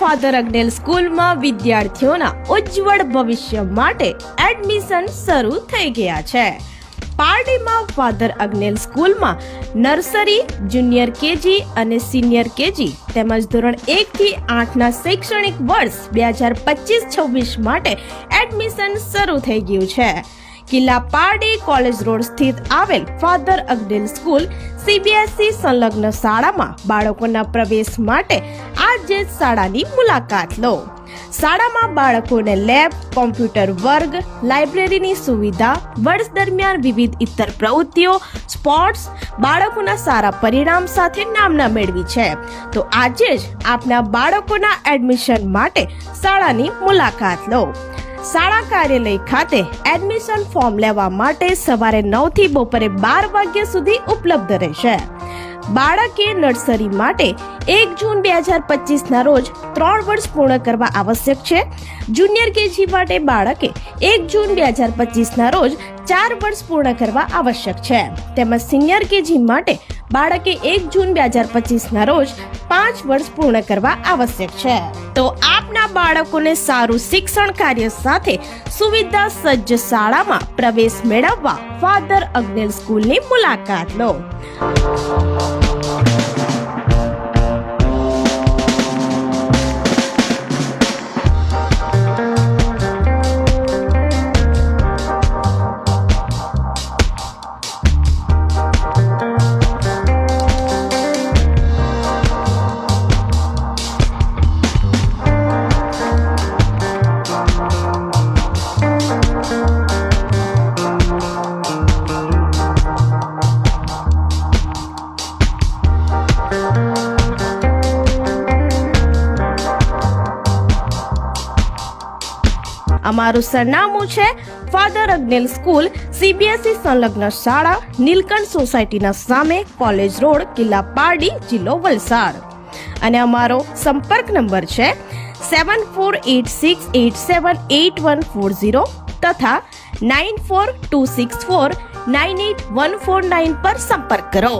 Father અગ્નેલ સ્કૂલમાં વિદ્યાર્થીઓના ઉજ્જવળ ભવિષ્ય માટે એડમિશન શરૂ થઈ ગયા છે. પારડીમાં ફાધર અગ્નેલ સ્કૂલમાં નર્સરી, જુનિયર કેજી અને સિનિયર કેજી તેમજ ધોરણ 1 થી 8ના શૈક્ષણિક વર્ષ 2025-26 માટે એડમિશન શરૂ થઈ ગયું છે. કિલ્લા પારડી કોલેજ રોડ સ્થિત આવેલ ફાધર અગ્નેલ સ્કૂલ CBSE સંલગ્ન શાળામાં બાળકોના પ્રવેશ માટે આજે જ શાળાની મુલાકાત લો. શાળામાં બાળકોને લેબ, કોમ્પ્યુટર વર્ગ, લાઇબ્રેરીની સુવિધા, વર્ષ દરમિયાન વિવિધ ઇતર પ્રવૃત્તિઓ, સ્પોર્ટ્સ, બાળકોના સારા પરિણામ સાથે નામના મેળવી છે. તો આજે જ આપના બાળકોના એડમિશન માટે શાળાની મુલાકાત લો. શાળા કાર્યાલય ખાતે એડમિશન ફોર્મ લેવા માટે સવારે 9 થી બપોરે 12 વાગ્યા સુધી ઉપલબ્ધ રહેશે. બાળકે નર્સરી માટે 1 જૂન 2025 ના રોજ 3 વર્ષ પૂર્ણ કરવા આવશ્યક છે. જુનિયર કેજી માટે બાળકે 1 જૂન 2025 ના રોજ 4 વર્ષ પૂર્ણ કરવા આવશ્યક છે. તેમજ સિનિયર કેજી માટે બાળકે 1 જૂન 2025 ના રોજ 5 વર્ષ પૂર્ણ કરવા આવશ્યક છે. તો આપના બાળકોને સારું શિક્ષણ કાર્ય સાથે સુવિધા સજ્જ શાળામાં પ્રવેશ મેળવવા ફાધર અગ્નેલ સ્કૂલની મુલાકાત લો. અમારું સરનામું છે ફાધર અગ્નેલ સ્કૂલ, CBSE સંલગ્ન શાળા, નીલકંઠ સોસાયટીના સામે, કોલેજ રોડ, કિલ્લા પારડી, જિલ્લો વલસાડ. અને અમારો સંપર્ક નંબર છે 7486878140 તથા 9426498149 પર સંપર્ક કરો.